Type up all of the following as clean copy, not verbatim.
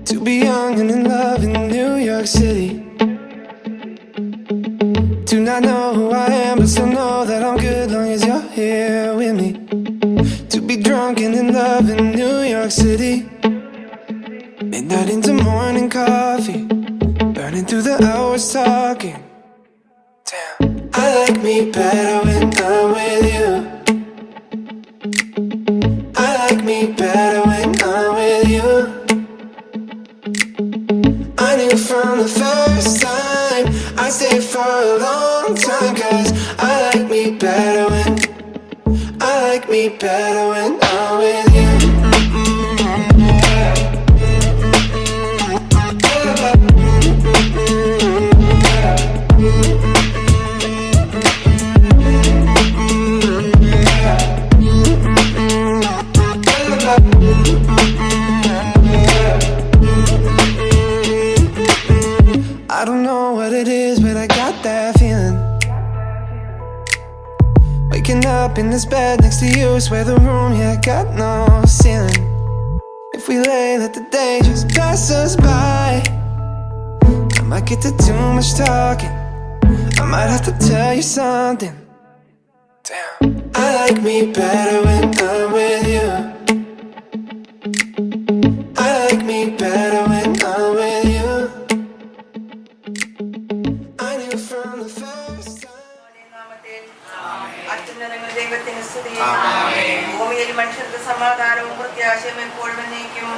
To be young and in love in New York City. Do not know who I am, but still know that I'm good long as you're here with me. To be drunk and in love in New York City. Midnight into morning coffee, burning through the hours talking. Damn, I like me better when I'm with you. I like me better when I'm with you. I knew from the first time I'd stay for a long time, 'cause I like me better when I'm with you. I don't know what it is, but I got that feeling. Waking up in this bed next to you, swear the room, yeah, got no ceiling. If we lay, let the day just pass us by. I might get to too much talking, I might have to tell you something. Damn, I like me better when I'm with you. I like me better when I'm with you. I knew from the first time. അത്യുന്നതങ്ങൾ ദൈവത്തിന് സ്തുതി. ഭൂമിയിൽ മനുഷ്യർക്ക് സമാധാനവും പ്രത്യാശയും എപ്പോഴും എന്നേക്കും.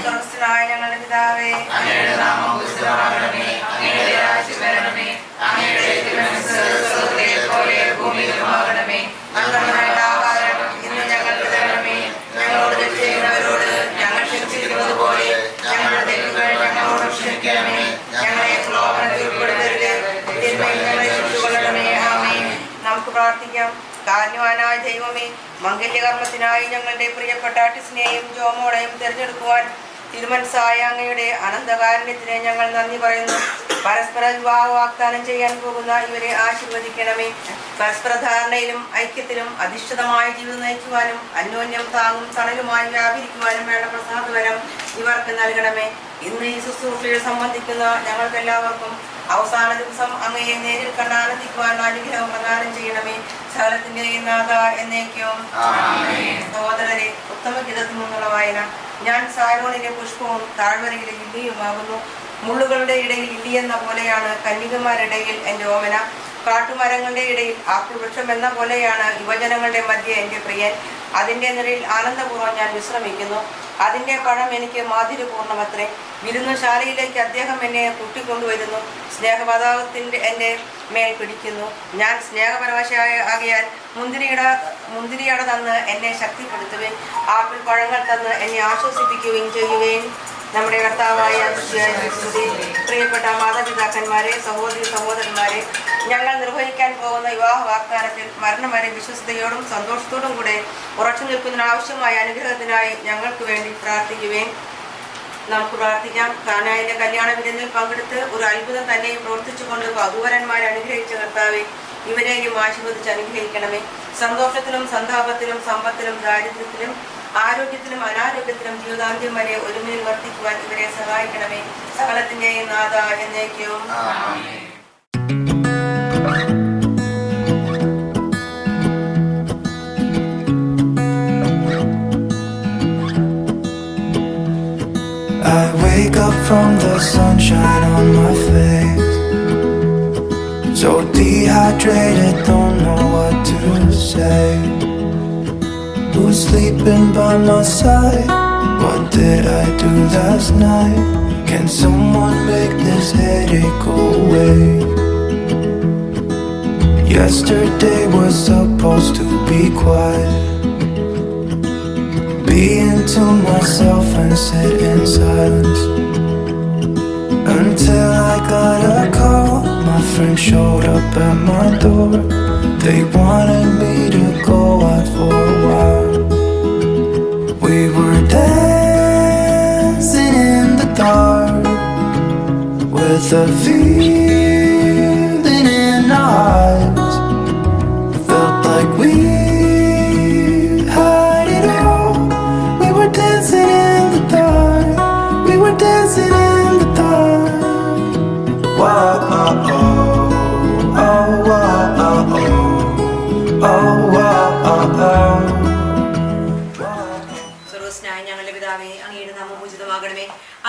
സ്വർഗ്ഗസ്ഥനായ ഞങ്ങളുടെ പിതാവേ, അങ്ങയുടെ നാമം പൂജിതമാകണമേ, അങ്ങയുടെ രാജ്യം വരണമേ, അങ്ങയുടെ തിരുമനസ്സ് സ്വർഗ്ഗത്തിലെ പോലെ ഭൂമിയിലുമാകണമേ. അന്നന്ന് വേണ്ട ആഹാരം ഇന്ന് ഞങ്ങൾക്ക് തരണമേ. ഞങ്ങളോട് തെറ്റ് ചെയ്യുന്നവരോട് ഞങ്ങൾ ക്ഷമിച്ചിരിക്കുന്നത് പോലെ ഞങ്ങളുടെ തെറ്റുകൾ ഞങ്ങളോട് ക്ഷമിക്കണമേ. ഞങ്ങളെ പ്രലോഭനത്തിൽ ഉൾപ്പെടുത്തരുത്, തിന്മയിൽ ഞങ്ങളെ രക്ഷിച്ചുകൊള്ളണമേ. ആമേൻ. നമുക്ക് പ്രാർത്ഥിക്കാം. കാരുണ്യവാനായ ദൈവമേ, മംഗല്യകർമ്മത്തിനായി ഞങ്ങളുടെ പ്രിയപ്പെട്ട ടിസ്നെയും ജോമോളെയും തിരഞ്ഞെടുക്കുവാൻ തിരുമനസ്സായ അങ്ങയുടെ അനന്തകാരുണ്യത്തിന് ഞങ്ങൾ നന്ദി പറയുന്നു. പരസ്പര വിവാഹ വാഗ്ദാനം ചെയ്യാൻ പോകുന്ന ഇവരെ ആശീർവദിക്കണമേ. പരസ്പര ധാരണയിലും ഐക്യത്തിലും അധിഷ്ഠിതമായ ജീവിതം നയിക്കുവാനും അന്യോന്യം താങ്ങും തണലുമായി വ്യാപരിക്കുവാനും വേണ്ട പ്രസാദവരം ഇവർക്ക് നൽകണമേ. ഇന്ന് ഈ ശുശ്രൂഷയിൽ സംബന്ധിക്കുന്ന ഞങ്ങൾക്കെല്ലാവർക്കും അവസാന ദിവസം അങ്ങയെ നേരിൽ കണ്ട് ആനന്ദിക്കുവാൻ അനുഗ്രഹം പ്രദാനം ചെയ്യണമേ. സകലത്തിന്റെയും നാഥ എന്നേക്കും. സഹോദരരെ, ഉത്തമഗീതത്തിൽ നിന്നുള്ള വായന. ഞാൻ സാരോണിലെ പുഷ്പവും താഴ്വരയിലെ ലില്ലിയുമാകുന്നു. മുള്ളുകളുടെ ഇടയിൽ ലില്ലി എന്ന പോലെയാണ് കന്യകമാരുടെ ഇടയിൽ എൻ്റെ ഓമന. കാട്ടുമരങ്ങളുടെ ഇടയിൽ ആപ്പിൾ വൃക്ഷം എന്ന പോലെയാണ് യുവജനങ്ങളുടെ മധ്യ എൻ്റെ പ്രിയൻ. അതിൻ്റെ നിഴലിൽ ആനന്ദപൂർവ്വം ഞാൻ വിശ്രമിക്കുന്നു. അതിൻ്റെ പഴം എനിക്ക് മാധുര്യപൂർണ്ണമത്രേ. വിരുന്നുശാലയിലേക്ക് അദ്ദേഹം എന്നെ കൂട്ടിക്കൊണ്ടുവരുന്നു. സ്നേഹപതാകത്തിൻ്റെ എൻ്റെ മേൽ പിടിക്കുന്നു. ഞാൻ സ്നേഹപരവശായ ആകയാൽ മുന്തിരിയട തന്ന് എന്നെ ശക്തിപ്പെടുത്തുവേൻ. ആപ്പിൾ പഴങ്ങൾ തന്ന് എന്നെ ആശ്വസിപ്പിക്കുകയും ചെയ്യുവേൻ. നമ്മുടെ കർത്താവായ പ്രിയപ്പെട്ട മാതാപിതാക്കന്മാരെ, സഹോദരി സഹോദരന്മാരെ, ഞങ്ങൾ നിർവഹിക്കാൻ പോകുന്ന വിവാഹ വാഗ്ദാനത്തിൽ മരണം വരെ വിശ്വസ്തയോടും സന്തോഷത്തോടും കൂടെ ഉറച്ചു നിൽക്കുന്നതിനാവശ്യമായ അനുഗ്രഹത്തിനായി ഞങ്ങൾക്ക് വേണ്ടി പ്രാർത്ഥിക്കുവേൻ. നമുക്ക് പ്രാർത്ഥിക്കാം. കാനായിലെ കല്യാണ വിരുന്നിൽ പങ്കെടുത്ത് ഒരു അത്ഭുതം തന്നെയും പ്രവർത്തിച്ചുകൊണ്ട് വധൂവരന്മാരെ അനുഗ്രഹിച്ച കർത്താവെ, ഇവരെയും ആശീർവദിച്ച് അനുഗ്രഹിക്കണമേ. സന്തോഷത്തിലും സന്താപത്തിലും സമ്പത്തിലും ദാരിദ്ര്യത്തിലും ആരോഗ്യത്തിലും അനാരോഗ്യത്തിലും ജീവിതാന്ത്യം വരെ ഒരുമയിൽ വർദ്ധിക്കുവാൻ ഇവരെ സഹായിക്കണമേ. സകലത്തിന്റെയും നാഥ എന്നേക്കും. I wake up from the sunshine on my face, so dehydrated, don't know what to say. Who's sleeping by my side? What did I do last night? Can someone make this headache go away? Yesterday was supposed to be quiet, being to myself and sit in silence, until I got a call. My friend showed up at my door. They wanted me to go out for a while. We were dancing in the dark with a feeling in our eyes. Felt like we had it all. We were dancing in the dark. We were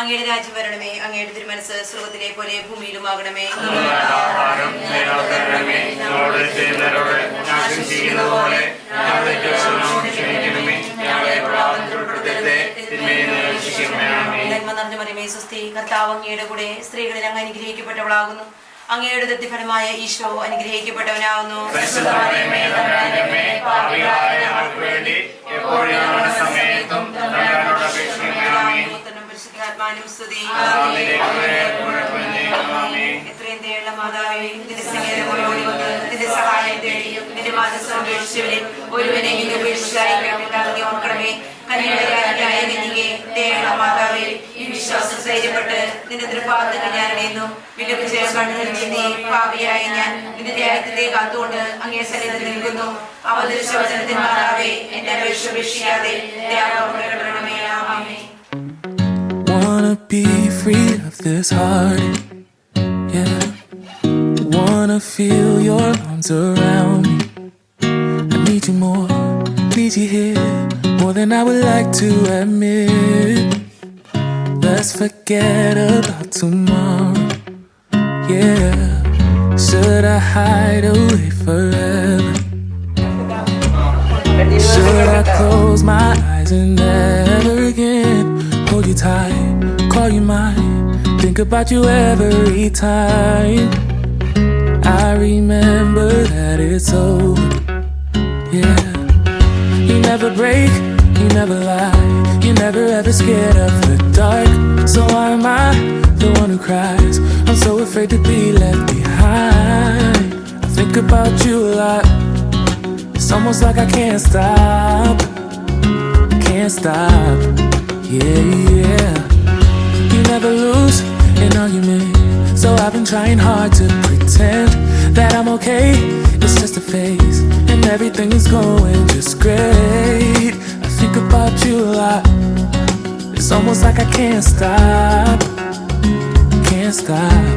അങ്ങയുടെ രാജ്യം വരണമേ. അങ്ങയുടെ തിരുമനസ് സ്വർഗ്ഗത്തിലെ പോലെ ഭൂമിയിലുമാകണമേ. നന്മ നിറഞ്ഞ മറിയമേ സ്വസ്തി, കർത്താവ് അങ്ങയുടെ കൂടെ സ്ത്രീകളിൽ അങ്ങ് അനുഗ്രഹിക്കപ്പെട്ടവളാകുന്നു. അങ്ങയുടെ ദത്തിഫലമായ ഈശോ അനുഗ്രഹിക്കപ്പെട്ടവനാകുന്നു. പരിശുദ്ധാത്മാവിനും സ്തുതി. എത്രയും ദയുള്ള മാതാവേ, നിന്റെ സ്നേഹത്തോടുകൂടി വന്ന് നിന്റെ സഹായം തേടിയും നിന്റെ മാനസം ഉപേക്ഷിച്ചവരെ ഒരുവനെങ്കിലും ഉപേക്ഷിച്ചായി ഓർക്കണമേ. കന്യകയായ നിന്നെ ദയുള്ള മാതാവേ, ഈ വിശ്വാസം ധൈര്യപ്പെട്ട് നിന്റെ തൃപ്പാദത്തിൽ ഞാൻ അണയുന്നു. വിലപിച്ച കണ്ണുകളിൽ നീ പാപിയായ ഞാൻ നിന്റെ ദേഹത്തിന്റെ കാത്തുകൊണ്ട് അങ്ങേ സന്നിധിയിൽ നിൽക്കുന്നു. അവതരിച്ച വചനത്തിൻ മാതാവേ, എന്റെ അപേക്ഷ ഉപേക്ഷിക്കാതെ ദയാപൂർവ്വമേ. ആമേൻ. Wanna be free of this heart, yeah. Wanna feel your arms around me. I need you more, need you here, more than I would like to admit. Let's forget about tomorrow, yeah. Should I hide away forever? Should I close my eyes and never again hold you tight, call you mine, think about you every time? I remember that it's over, yeah. You never break, you never lie, you never ever scared of the dark. So why am I the one who cries? I'm so afraid to be left behind. I think about you a lot, it's almost like I can't stop, can't stop. Yeah, yeah. You never lose an argument, so I've been trying hard to pretend that I'm okay. It's just a phase, and everything is going just great. I think about you a lot, it's almost like I can't stop, can't stop.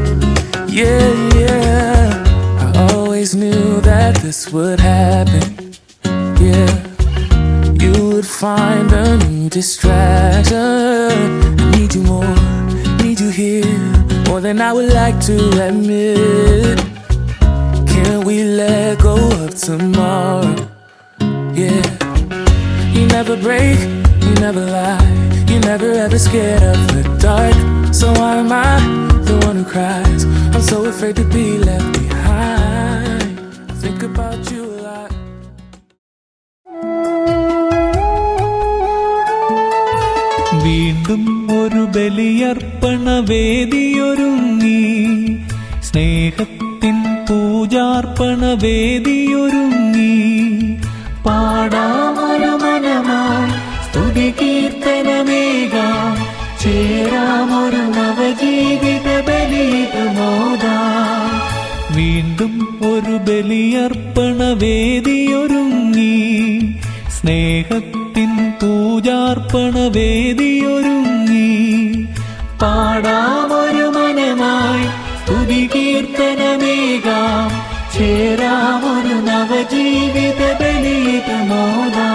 Yeah, yeah. I always knew that this would happen, yeah. You would find a new distraction. I need you more, need you here, more than I would like to admit. Can we let go of tomorrow? Yeah. You never break, you never lie, you never ever scared of the dark. So why am I the one who cries? I'm so afraid to be left behind. I think about you a lot. വീണ്ടും ഒരു ബലിയർപ്പണ വേദിയൊരുങ്ങി, സ്നേഹത്തിൻ പൂജാർപ്പണ വേദിയൊരുങ്ങി. പാടാമൊരു മനമായി സ്തുതി കീർത്തനമേകാം, ചേരാമൊരു നവജീവിത ബലിയിടുമോദാം. വീണ്ടും ഒരു ബലിയർപ്പണ വേദിയൊരുങ്ങി, സ്നേഹത്തിൻ പൂജാർപ്പണ വേദിയൊരുങ്ങി. പാടാമൊരു മനമായി സ്തുതി കീർത്തനമേകാം, ചേരാമൊരു നവജീവിത ബലിയിടുമോദാം.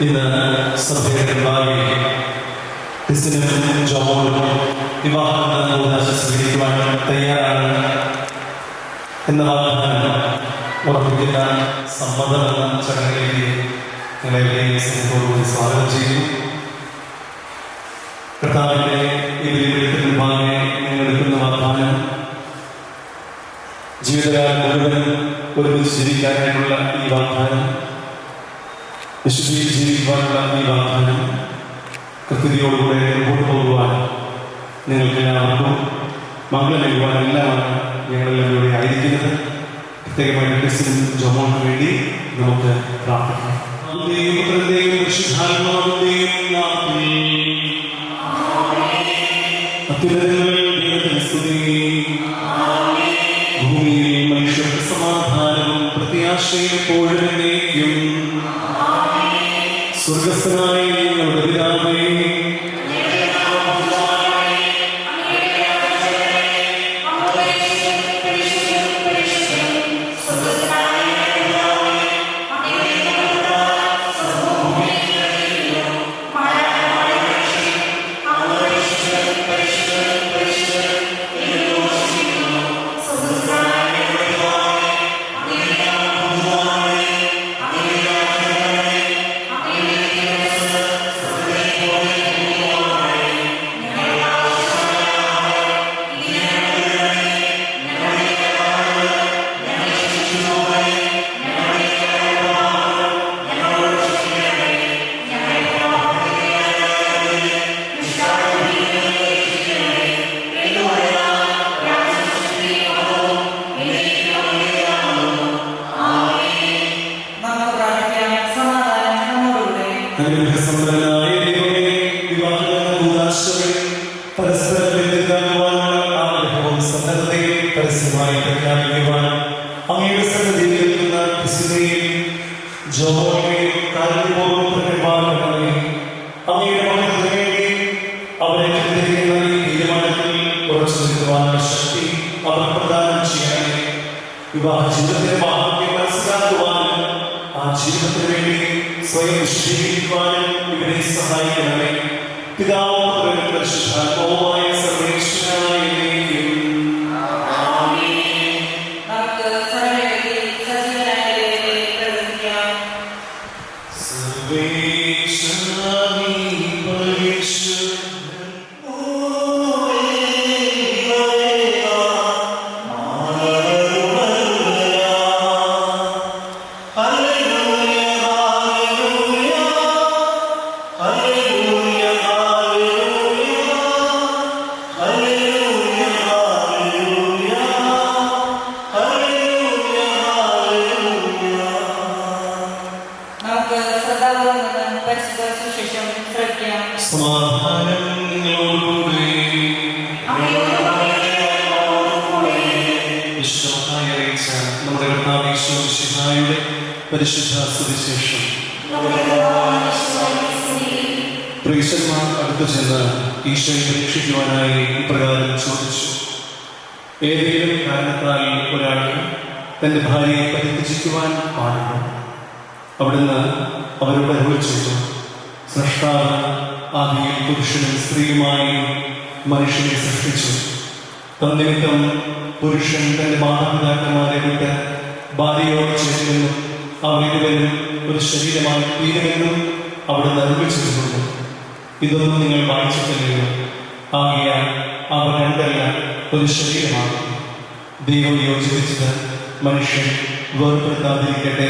ഇന്ന് സഭയുടെ ഭാഗി ക്രിസ്ത്യനും ജോമോനും വിവാഹം സ്വീകരിക്കുവാൻ തയ്യാറാണ് എന്ന വാഗ്ദാനം ഉറപ്പിക്കുന്ന സമ്മതമെന്ന ചടങ്ങിലേക്ക് നിങ്ങളെ സ്നേഹത്തോടുകൂടി സ്വാഗതം ചെയ്യുന്നു. കർത്താവിന്റെ ഈ വിളിയുടെ ഭാഗെ നിങ്ങളെടുക്കുന്ന വാഗ്ദാനം ജീവിതകാലം മുഴുവനും ഒരുമിച്ച് ജീവിക്കാനായിട്ടുള്ള ഈ വാഗ്ദാനം, വിശുദ്ധിയിൽ ജീവിക്കുവാനുള്ള ഈ വാഗ്ദാനം കൃത്യതയോടുകൂടെ മുമ്പോട്ട് പോകുവാൻ നിങ്ങൾക്ക് എല്ലാവർക്കും മംഗളമേകുവാൻ എല്ലാമാണ് ഞങ്ങളെല്ലാം ഇവിടെ ആയിരിക്കുന്നത്. പ്രത്യേകമായി ക്രിസ്ത്യനും ജോമോനും വേണ്ടി നമുക്ക് പ്രാർത്ഥിക്കാം. ഭൂമിയിൽ മനുഷ്യ എപ്പോഴും എന്നേക്കും. സ്വർഗ്ഗസ്ഥനായ ഞങ്ങളുടെ പിതാവേ, അനുഗ്രഹസമ്പന്നനായ ദൈവമേ, വിവാഹ പരസ്പരം ബന്ധിക്കാനുവാനുള്ള ആഗ്രഹവും സന്നദ്ധതയും പരസ്യമായി പ്രഖ്യാപിക്കുവാൻ അങ്ങയുടെ സന്നദ്ധിയിൽ നിൽക്കുന്ന ക്രിസ്തുവിനെയും ജോമോനെയും കാരണപൂർവ്വം പ്രകടമാക്കണമേ. അങ്ങയുടെ മഹത്വത്തിന് വേണ്ടി അവരെ ചിന്തിക്കുന്ന ഈ തീരുമാനത്തിൽ ഉറച്ചു നിൽക്കുവാനുള്ള ശക്തി അവർ പ്രദാനം ചെയ്യണമേ. വിവാഹ ജീവിതത്തിന്റെ മാഹാത്മ്യം മനസ്സിലാക്കുവാനും ആ ജീവിതത്തിന് വേണ്ടി സ്വയം നിശ്ചയിക്കുവാനും ഇവരെ സഹായിക്കണമേ. പിതാവും പുത്രനും പരിശുദ്ധാത്മാവുമായ സർവേശ്വരനായ ദൈവമേ, സമാധാനം നിങ്ങളോടുകൂടെ. വിശുദ്ധമായി അറിയിച്ച നമ്മുടെ കർത്താവ് യേശു മിശിഹായുടെ പരിശുദ്ധ സുവിശേഷം. പ്രീശന്മാർ അടുത്തു ചെന്ന് ഈശോയെ പരീക്ഷിക്കുവാനായി ഇപ്രകാരം ചോദിച്ചു: ഏതെങ്കിലും കാരണത്താൽ ഒരാൾക്ക് തന്റെ ഭാര്യയെ പരിത്യജിക്കുവാൻ പാടുണ്ടോ? അവിടുന്ന് അവരോട് അരുളി ചെയ്തു: സ്രഷ്ടാവ് ആദിയിൽ പുരുഷനും സ്ത്രീയുമായി മനുഷ്യനെ സൃഷ്ടിച്ചു. തന്നിമിത്തം പുരുഷൻ തന്റെ മാതാപിതാക്കന്മാരെ വിട്ട് ഭാര്യയോട് ചേരുമെന്നും അവർ ഇരുവരും ഒരു ശരീരമായി തീരുമെന്നും അവിടുന്ന് അരുളി ചെയ്തിട്ടുണ്ട്. ഇതൊന്നും നിങ്ങൾ വായിച്ചിട്ടില്ലയോ? ആകയാൽ അവർ രണ്ടല്ല ഒരു ശരീരമാകും. ദൈവം യോജിപ്പിച്ചത് മനുഷ്യൻ വേർപെടുത്താതിരിക്കട്ടെ.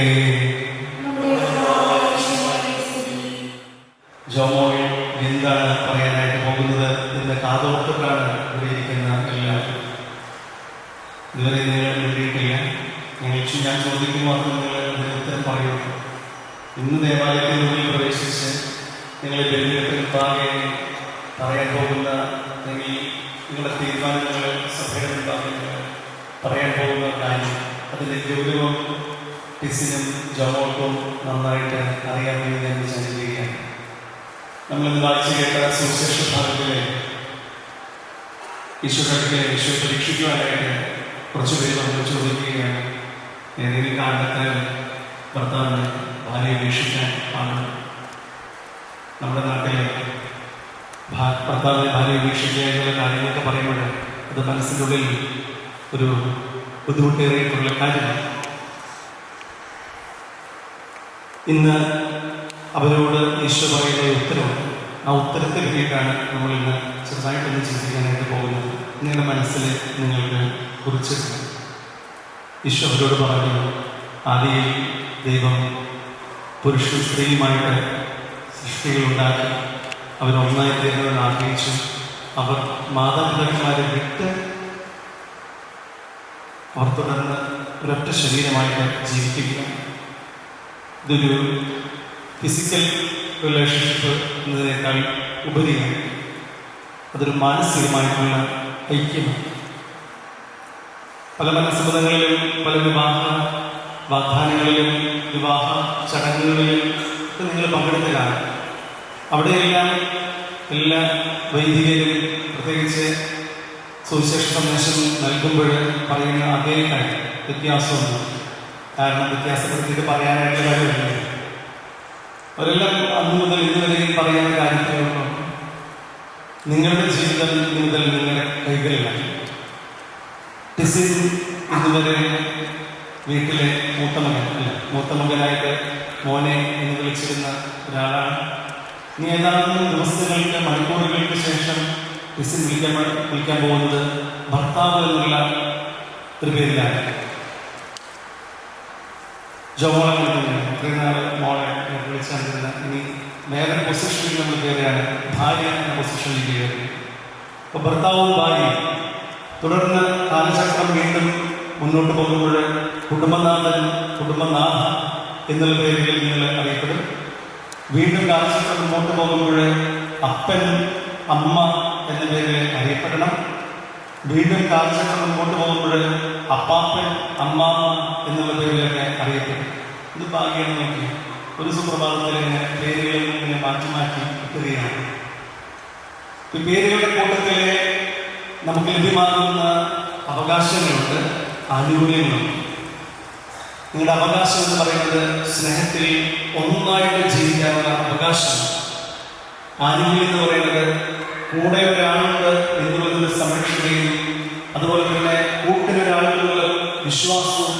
ജോമോയിൽ എന്താണ് പറയാനായിട്ട് പോകുന്നത് എന്ന് കാതോർത്തിട്ടാണ് ഇവിടെ ഇരിക്കുന്ന എല്ലാവരും. ഇതുവരെ നിങ്ങൾ വേണ്ടിയിട്ടില്ല. ഞാൻ ചോദിക്കുമ്പോൾ അത് നിങ്ങൾ ഉത്തരം പറയുന്നു. ഇന്ന് ദേവാലയത്തിനുള്ളിൽ പ്രവേശിച്ച് നിങ്ങളെ ബലിയിടത്തിൽ പറയാൻ പോകുന്ന നിങ്ങളുടെ തീരുമാനങ്ങൾ സഭയുടെ മുമ്പാകെ പറയാൻ പോകുന്ന കാര്യം, അതിൻ്റെ ഗൗരവം ടിസിനും ജോമോൾക്കും നന്നായിട്ട് അറിയാമെന്ന് ഞാൻ വിചാരിക്കുകയാണ്. നമ്മളിന്ന് വായിച്ചു കേട്ട സുവിശേഷ ഭാഗത്തിലെ ഈശോയെ പരീക്ഷിക്കുവാനായിട്ട് കുറച്ചു പേര് നമ്മൾ ചോദിക്കുകയാണ്: ഏതെങ്കിലും കാരണത്താൽ ഭർത്താവിന് ഭാര്യയെ വീക്ഷിക്കാൻ പാടും? നമ്മുടെ നാട്ടിലെ ഭർത്താവിനെ ഭാര്യയെ വീക്ഷിക്കുക എന്നുള്ള കാര്യങ്ങളൊക്കെ പറയുമ്പോൾ അത് മനസ്സിൻ്റെ ഉള്ളിൽ ഒരു ബുദ്ധിമുട്ടേറിയിട്ടുള്ള കാര്യമാണ്. ഇന്ന് അവരോട് ഈശോ പറയുന്ന ഉത്തരവുണ്ട്. ആ ഉത്തരത്തിൽ വേണ്ടിയിട്ടാണ് നമ്മളിന്ന് ചെറുതായിട്ടൊന്ന് ചിന്തിക്കാനായിട്ട് പോകുന്നത്. നിങ്ങളുടെ മനസ്സിൽ നിങ്ങൾക്ക് കുറിച്ചിട്ടുണ്ട്. ഈശോ അവരോട് പറഞ്ഞു: ആദിയിൽ ദൈവം പുരുഷനും സ്ത്രീയുമായിട്ട് സൃഷ്ടികളുണ്ടാക്കി അവരൊന്നായി തീർന്നതെന്ന് ആഗ്രഹിച്ചു. അവർ മാതാപിതാക്കന്മാരെ വിട്ട് അവർ തുടർന്ന് ഒരൊറ്റ ശരീരമായിട്ട് ജീവിക്കുക. ഇതൊരു ഫിസിക്കൽ റിലേഷൻഷിപ്പ് എന്നതിനേക്കാൾ ഉപരിയാണ്. അതൊരു മാനസികമായിട്ടുള്ള ഐക്യമാണ്. പല സമ്മതങ്ങളിലും പല വിവാഹ വാഗ്ദാനങ്ങളിലും വിവാഹ ചടങ്ങുകളിലും ഒക്കെ നിങ്ങൾ പങ്കെടുത്തതാണ്. അവിടെയെല്ലാം എല്ലാ വൈദികരും പ്രത്യേകിച്ച് സുവിശേഷ സന്ദേശം നൽകുമ്പോൾ പറയുന്ന അതേ കാര്യം വ്യത്യാസമുണ്ട്. കാരണം വ്യത്യാസപ്പെടുത്തിയിട്ട് പറയാനായിട്ട് കാര്യമില്ല. അവരെല്ലാം അന്ന് മുതൽ ഇന്നുവരെയും പറയുന്ന കാര്യത്തിലൊന്നും നിങ്ങളുടെ ജീവിതം മുതൽ നിങ്ങളുടെ കൈകളിലാണ്. ടിസിൻ ഇതുവരെ വീട്ടിലെ മൂത്ത മകനായിട്ട് മോനെ എന്ന് വിളിച്ചിരുന്ന ഒരാളാണ്. ഇനി ഏതാനും ദിവസങ്ങൾക്ക് മണിക്കൂറുകൾക്ക് ശേഷം ടിസിൻ വിളിക്കാൻ പോകുന്നത് ഭർത്താവ് എന്നുള്ള ഒരു പേരിലാണ്. ജോമോളെ ഇത്രയും നാൾ മോളെ വിളിച്ചുകൊണ്ടിരുന്ന ഇനി വേറെ പൊസിഷനിൽ നമ്മൾ കയറിയാണ് ഭാര്യ എന്ന പൊസിഷനിൽ കയറി. അപ്പോൾ ഭർത്താവും ഭാര്യയും തുടർന്ന് കാലചക്രം വീണ്ടും മുന്നോട്ട് പോകുമ്പോൾ കുടുംബനാഥ എന്നുള്ള പേരുകളിൽ നിങ്ങൾ അറിയപ്പെടും. വീണ്ടും കാലചക്രം മുന്നോട്ട് പോകുമ്പോൾ അപ്പൻ അമ്മ എന്ന പേരിൽ അറിയപ്പെടണം. വീണ്ടും കാലചക്രം മുന്നോട്ട് പോകുമ്പോൾ അപ്പാപ്പൻ അമ്മാമ്മ എന്നുള്ള പേരിലൊക്കെ അറിയപ്പെടും. ഇത് ഭാഗ്യം നോക്കി ഒരു സുപ്രഭാതത്തിൽ ഇങ്ങനെ പേരുകളിൽ ഇങ്ങനെ മാറ്റി എത്തുകയാണ്. ഈ പേരുകളുടെ കൂട്ടത്തില് നമുക്ക് ലഭ്യമാകുന്ന അവകാശങ്ങളുണ്ട്, ആനുകൂല്യങ്ങളുണ്ട്. നിങ്ങളുടെ അവകാശം എന്ന് പറയുന്നത് സ്നേഹത്തിൽ ഒന്നായിട്ട് ജീവിക്കാനുള്ള അവകാശമാണ്. ആനുകൂല്യം എന്ന് പറയുന്നത് കൂടെ ഒരാളുണ്ട് എന്നുള്ളതിന് സംരക്ഷിക്കുകയും അതുപോലെ തന്നെ കൂട്ടിനൊരാളുകളുടെ വിശ്വാസവും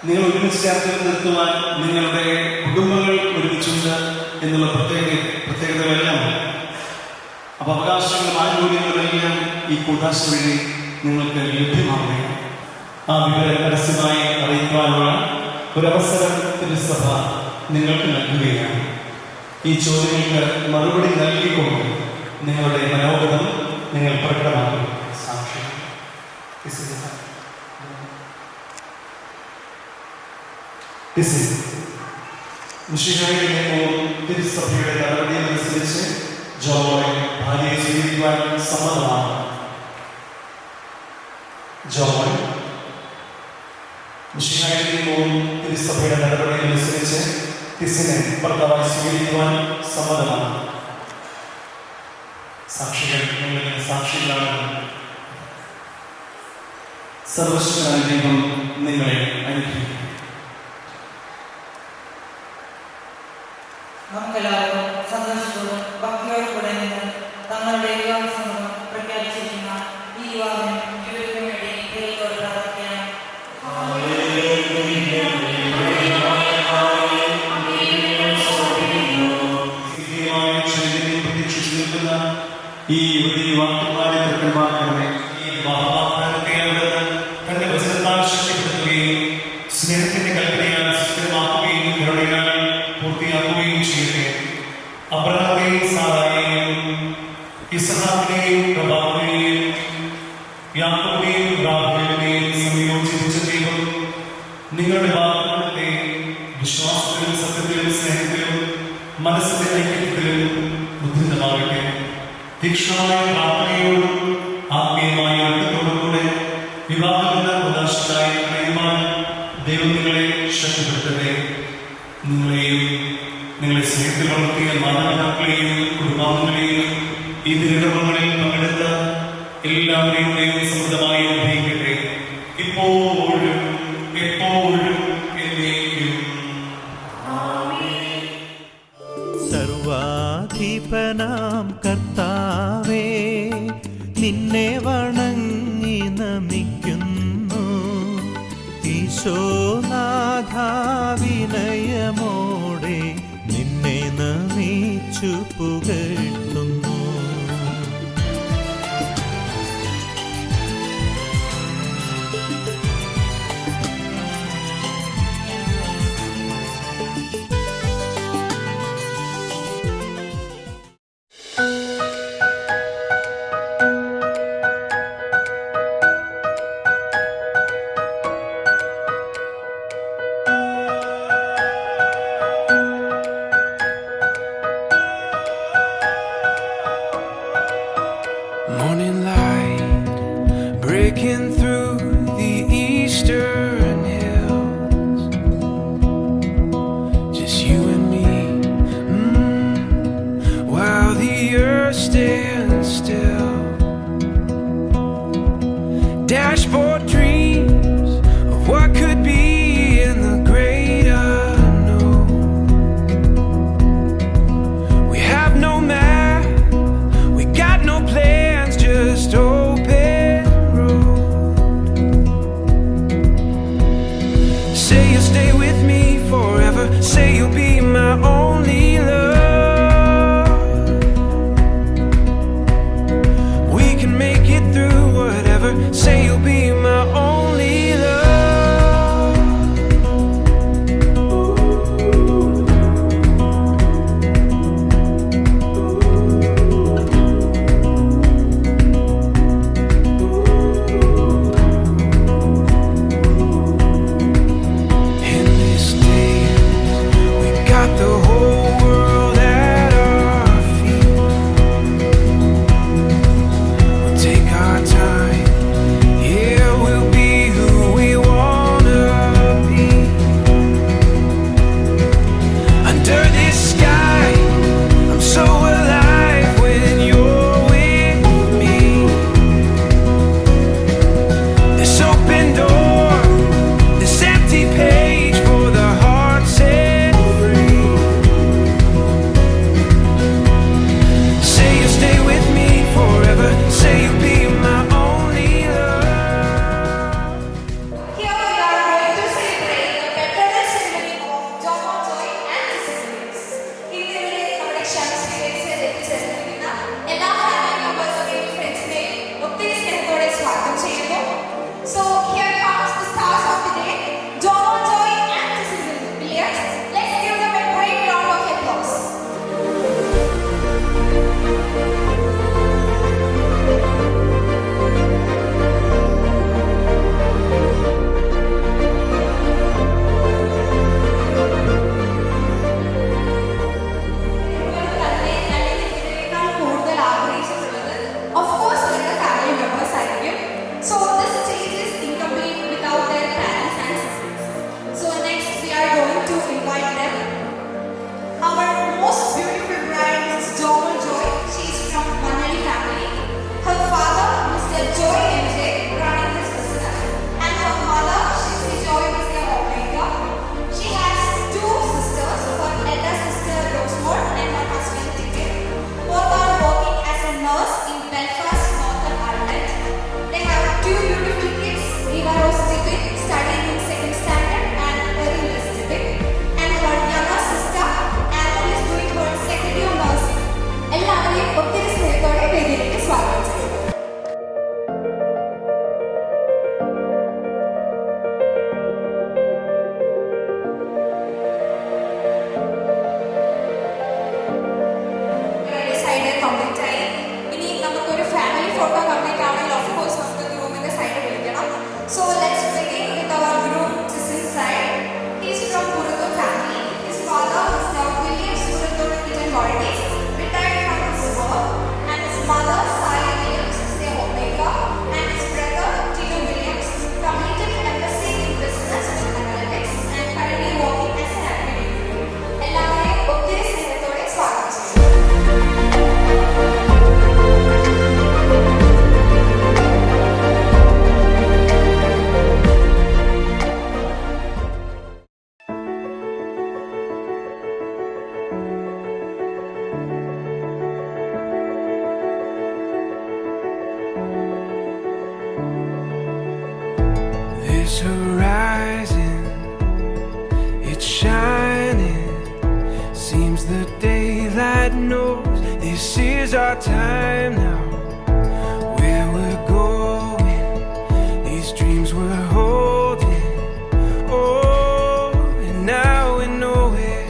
നിങ്ങൾ ഒരുമിച്ച് ചേർത്ത് നിർത്തുവാൻ നിങ്ങളുടെ കുടുംബങ്ങൾ ഒരുമിച്ചുണ്ട് എന്നുള്ള പ്രത്യേകതകളെല്ലാം. അപ്പൊ അവകാശങ്ങളും ആനുകൂല്യങ്ങളെല്ലാം ഈ കൂട്ടാശ വഴി നിങ്ങൾക്ക് ലഭ്യമാവുകയാണ്. ആ വിവരം പരസ്യമായി അറിയിക്കാനുള്ള ഒരവസരം തിരുസഭ നിങ്ങൾക്ക് നൽകുകയാണ്. ഈ ചോദ്യങ്ങൾക്ക് മറുപടി നൽകിക്കൊണ്ട് നിങ്ങളുടെ മനോഗതം നിങ്ങൾ പ്രകടമാക്കും. സാക്ഷ്യം തിരുസഭയുടെ നടപടിയനുസരിച്ച് ജോമോളെ ഭാര്യയെ സ്വീകരിക്കുവാൻ സമ്മതമാണ്. ജോമോൾ തിരുസഭയുടെ നടപടിയനുസരിച്ച് ടിസിനെ ഭർത്താവായി സ്വീകരിക്കുവാൻ സമ്മതമാണ്. സാക്ഷികൾ സാക്ഷികളാണ്. സർവശക്തനായ ദൈവം നിങ്ങളെ അനുഗ്രഹിക്കും. നമുക്കെല്ലാവർക്കും സന്തോഷത്തോടും ഭക്തിയോടും കൂടെ നിന്ന് തങ്ങളുടെ വിവാഹ സംഘം പ്രഖ്യാപിച്ചിരിക്കുന്ന ഈ വിവാഹം ഇവർക്ക് വേണ്ടി ദൈവത്തോട് പ്രാർത്ഥിക്കാം. ഈ വിവാഹമാരെ പ്രകടമാക്കണമേ. ഈ വിവാഹത്തെ തന്റെ വചനത്താൽ ശക്തിപ്പെടുത്തുകയും സ്നേഹത്തിന്റെ കൽപ്പനയാൽ സുസ്ഥിരമാക്കുകയും കരുണയാൽ പൂർത്തിയാക്കുകയും ചെയ്യട്ടെ. അബ്രഹാമിനെയും സാറായെയും ഇസ്ഹാക്കിനെയും റബാക്കിനെയും യാക്കോബിനെയും ഇബ്രാഹിമിനെയും സംയോജിപ്പിച്ച ദൈവം നിങ്ങളുടെ വാഗ്ദാനത്തെ വിശ്വാസത്തിലും സത്യത്തിലും സ്നേഹത്തിലും മനസ്സിന്റെ ഐക്യത്തിലും ബുദ്ധിതമാകട്ടെ. തീക്ഷ്ണമായ പ്രാർത്ഥനയോടും ആത്മീയമായ അടുത്തോടുകൂടെ വിവാഹത്തിന്റെ ഉദാശനായി കഴിയുവാൻ ദൈവം നിങ്ങളെ ശക്തിപ്പെടുത്തട്ടെ. നിങ്ങളെ സ്നേഹത്തിൽ വളർത്തിയ മാതാപിതാക്കളെയും കുടുംബാംഗങ്ങളെയും ഈ തിരുക്കർമ്മങ്ങളിൽ പങ്കെടുത്ത എല്ലാവരെയും ദൈവം സമൃദ്ധമായി അനുഗ്രഹിക്കട്ടെ. ഇപ്പോഴും എപ്പോഴും എന്നേക്കും. സർവാധിപനാം കർത്താവേ, നിന്നെ വണങ്ങി നമിക്കുന്നു. ഈശോനാഥ വിനയമോടെ നിന്നെ നമിച്ചു പുകഴ്ത്തുന്നു. Morning light breaking through the eastern hills. ക്ഷണം സ്വീകരിച്ച് എത്തിച്ചേർന്നിരിക്കുന്ന എല്ലാ ഫാമിലി മെമ്പേഴ്സിനെയും ഫ്രണ്ട്സിനെയും ഒത്തിരി സ്നേഹത്തോടെ സ്വാഗതം ചെയ്യുന്നു. So here comes the stars of the day, John Joy and Cecil Williams. Let's give them a great round of applause. Of course, their family members ആയിരിക്കും. So this stage is incomplete without their parents and siblings. So next we are going to invite them. Our most beautiful bride is Joel Joy. She is from Manali family. Her father, Mr. Joy MJ, running his business, and her mother, Shri Joy, is their homemaker. She has two sisters. Her elder sister Rosemore and her husband Tippin. Both are working as a nurse in Belfast, Northern Ireland. They have two beautiful kids, Eva Rose Tippin, studying in 2nd standard, and Erin Liz Tippin, and her younger sister, Anna, is doing her second year nursing. എല്ലാവരെയും ഒത്തിരി സ്നേഹത്തോടെ വേദിയിലേക്ക് സ്വാഗതം ചെയ്യുന്നു. Side complete ആയി. ഇനി നമുക്കൊരു family photo complete ആണെങ്കിൽ ഓഫ് കോഴ്സ് നമുക്ക് ഗ്രൂമിന്റെ സൈഡ് വിളിക്കണം. So let's begin with our groom Cecil side. He is from Purathur family. His father is Williams Purathur Kitchen Wardies, retired from his work, and his mother Sally Williams is their homemaker, and his brother Tino Williams completed MSc in Business and Analytics and currently working as an academic. എല്ലാവരെയും ഒത്തിരി സ്നേഹത്തോടെ സ്വാഗതം ചെയ്യുന്നു. This horizon, it's shining. Seems the daylight knows this is our time now. Where we're going, these dreams we're holding. Oh, and now we know it.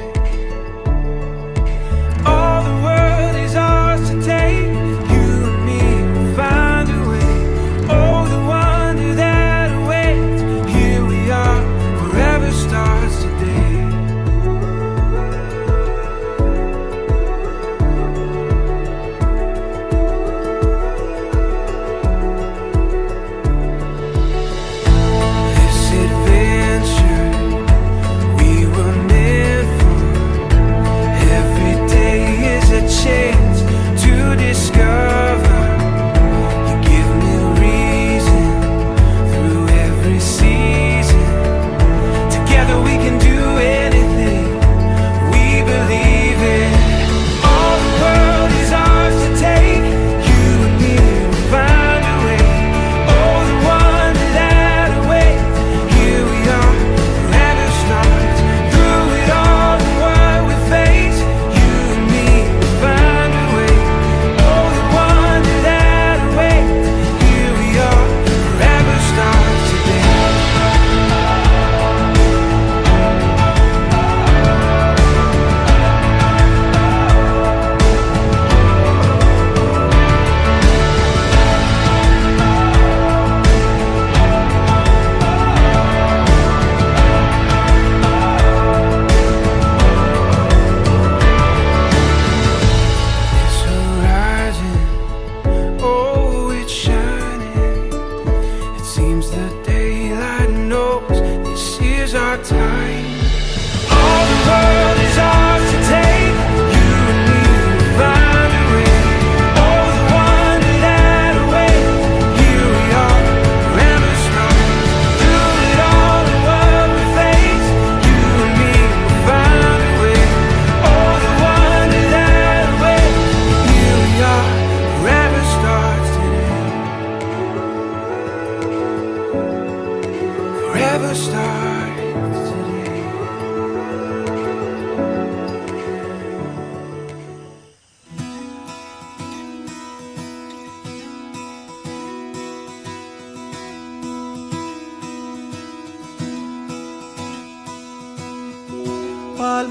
All the world is ours to take. You and me will find a way. Oh, the wonder that awaits. Here we are, forever starts today.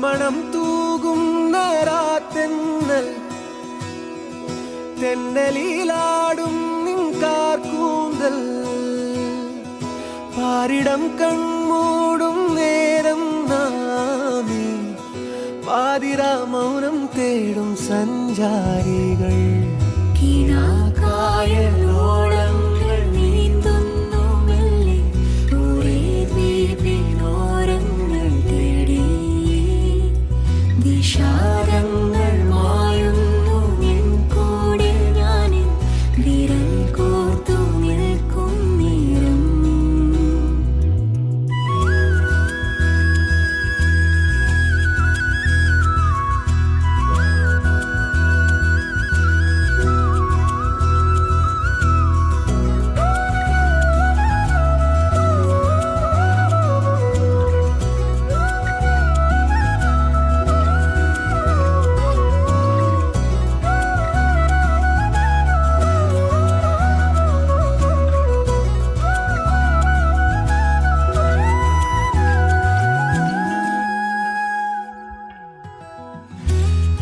പാൽമണം തൂകുന്ന രാത്തെന്നൽ തെന്നലിലാടും നിൻകാർക്കൂന്തൽ പാരിടം കൺമൂടും നേരം നാമീ പാതിരാ മൗനം തേടും സഞ്ചാരികൾ കിനാക്കായലോളങ്ങൾ നീന്തുന്നു മെല്ലെ ഒരേ ദ്വീപിനോരങ്ങൾ തേടി വിഷാദങ്ങൾ മായുന്നു നിൻ കൂടെ ഞാനിൻ വിരൽ കോർത്തു നിൽക്കും നേരം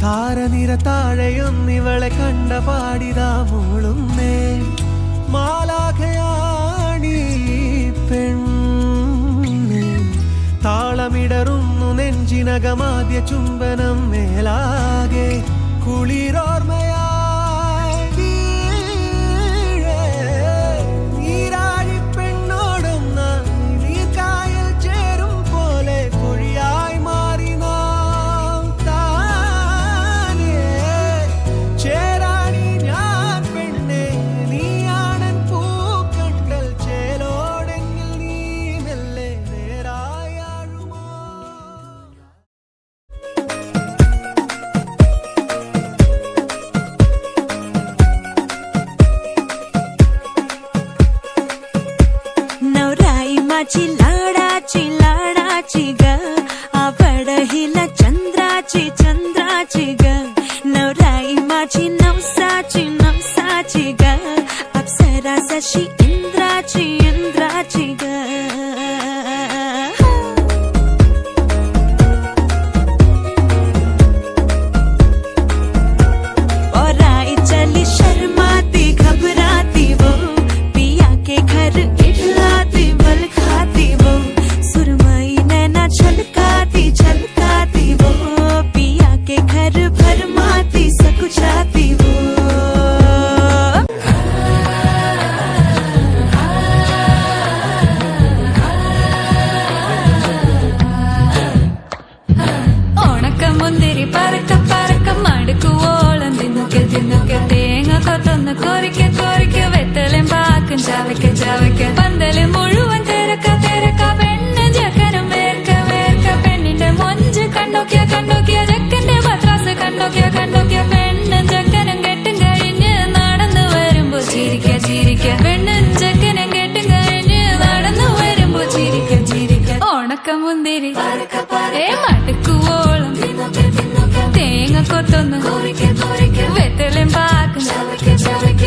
താരനിര താഴെയൊന്നിവളെ കണ്ട പാടിതാ മോളുന്നേ മാലാഖയാണീ പെണ്ണ് താളമിടറുന്നു നെഞ്ചിനകമാദ്യ ചുംബനം മേലാകെ കുളിരോർമ്മയായി വീഴേ. നീരാഴി പെണ്ണോടുന്ന നീർക്കായൽ ചേരും പോലെ പൊഴിയായി മാറി നാം താനേ. ചേരാണി ഞാൻ പെണ്ണേ നീയാണൻ പൂക്കണ്ടൽ ചേലോടെങ്കിൽ നീ മെല്ലെ നേരായാഴുമോ. नवराई माझी लाडाची ग आवडहिला चंद्राची ग नवराई माझी नवसाची ग अप्सरा जशी इंद्राची ग और आई चली शर्माती घबराती वो पिया के घर इठलाती बल खाती वो सुरमई नैना छलकाती वो पिया के घर भरमाती सकुचाती वो ഓണക്ക മുന്തിരി പറക്ക പറക്ക മടുക്കുവോളം തിന്നുക്കെ തേങ്ങ കൊത്തൊന്ന് കൊറിക്ക വെത്തലും പാക്കും ചവയ്ക്ക പന്തല് മുഴുവൻ തിരക്ക പെണ്ണ് ജക്കനും വേർക്ക പെണ്ണിന്റെ മൊഞ്ച് കണ്ടോക്കിയ ജക്കന്റെ പത്രാസ് കണ്ടോക്കിയ പെണ്ണും ജക്കനും കെട്ടും കഴിഞ്ഞ് നടന്നു വരുമ്പോ ചിരിക്ക പെണ്ണും ജക്കനും കെട്ടും കഴിഞ്ഞ് നടന്നു വരുമ്പോ ചിരിക്ക ഓണക്ക മുന്തിരി മടുക്കുവോളം തേങ്ങ കൊത്തൊന്ന് വെത്തലും പാക്കും ചവയ്ക്ക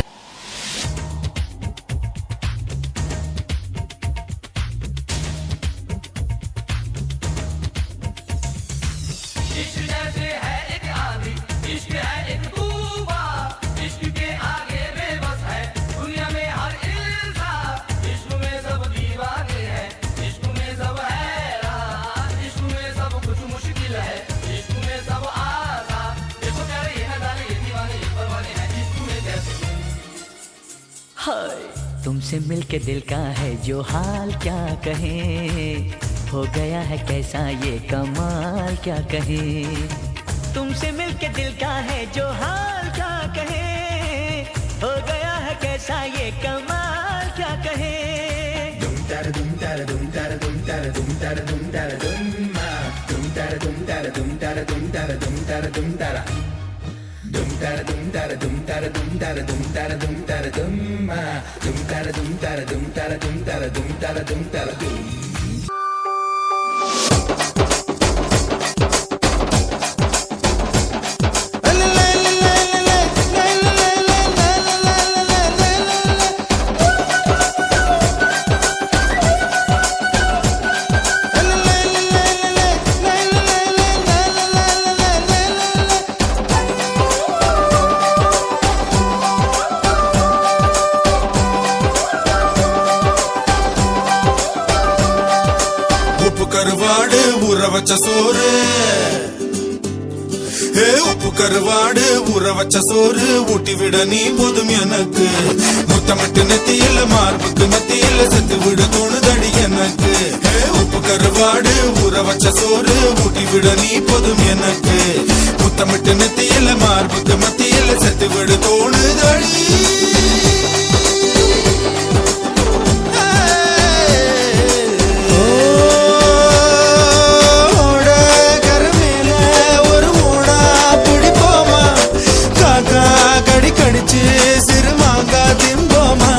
तुमसे मिलके दिल का है जो हाल क्या कहें हो गया है कैसा ये कमाल क्या कहें तुमसे मिलके दिल का है जो हाल क्या कहें हो गया है कैसा ये कमाल क्या कहें Dum dum dum dum dum dum dum dum dum dum ma dum dum dum dum dum dum dum dum dum dum dum dum ma dum dum dum கருவாடு ஊற வச்ச சோறு உப்பு கருவாடு ஊற வச்ச சோறு ஊட்டி விட நீ போதும் எனக்கு முத்தமிட்டு நெத்தியில மார்புக்கு மத்தியில செத்து விட தோணுதடி எனக்கு உப்பு கருவாடு ஊற வச்ச சோறு ஊட்டி விட நீ போதும் எனக்கு முத்தமிட்டு நெத்தியில மார்புக்கு மத்தியில செத்து விட தோணுதடி கடிச்சு சிறு மாங்கா திம்போமா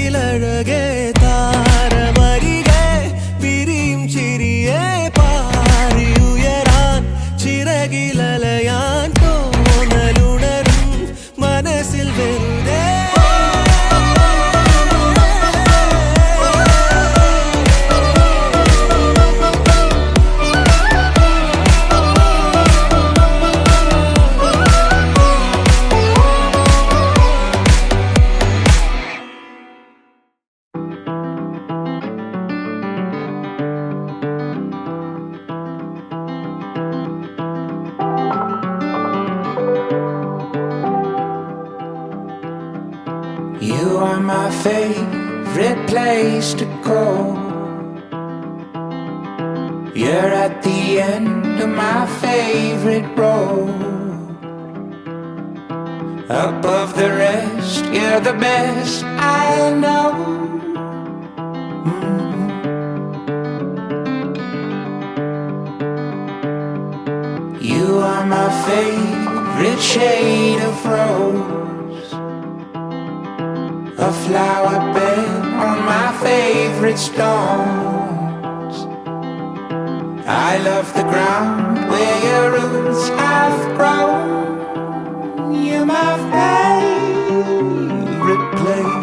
ചിറകിലഴകെ താരമരികെ വിരിയും ചിരിയെ പാറിയുയരാൻ ചിറകിലലയാൻ തോന്നലുണരും മനസ്സിൽ വെറുതെ You are my favorite place to go. You're at the end of my favorite road. Above the rest, you're the best I know. You are my favorite shade of rose, a flower bed on my favorite stones. I love the ground where your roots have grown. You're my favorite place.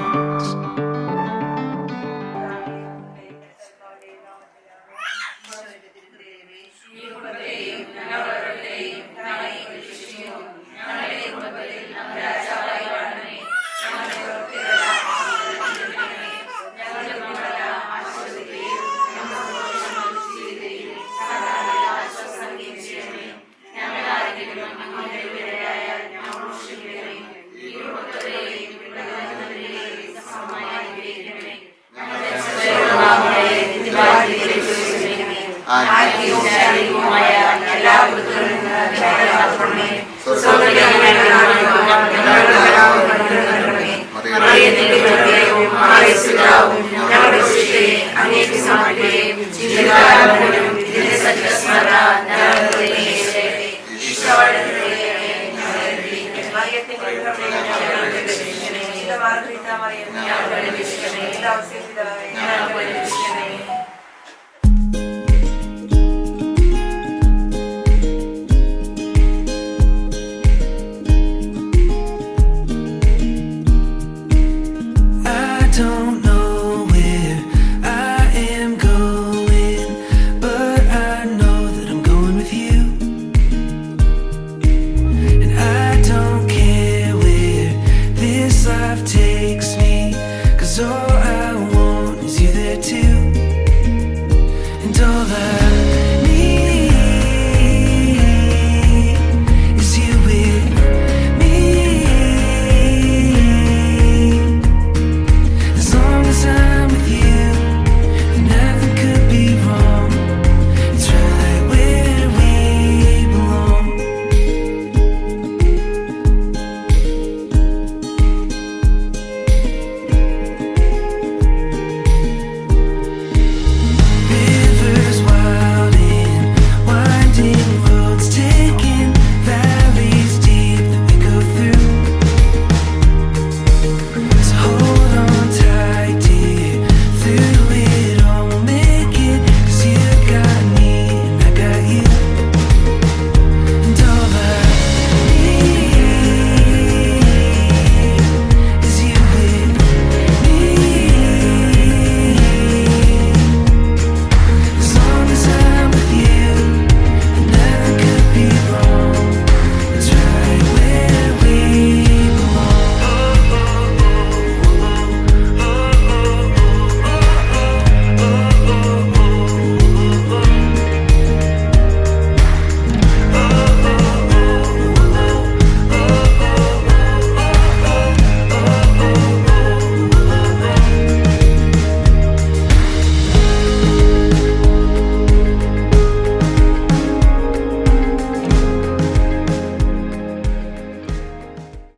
എല്ലാ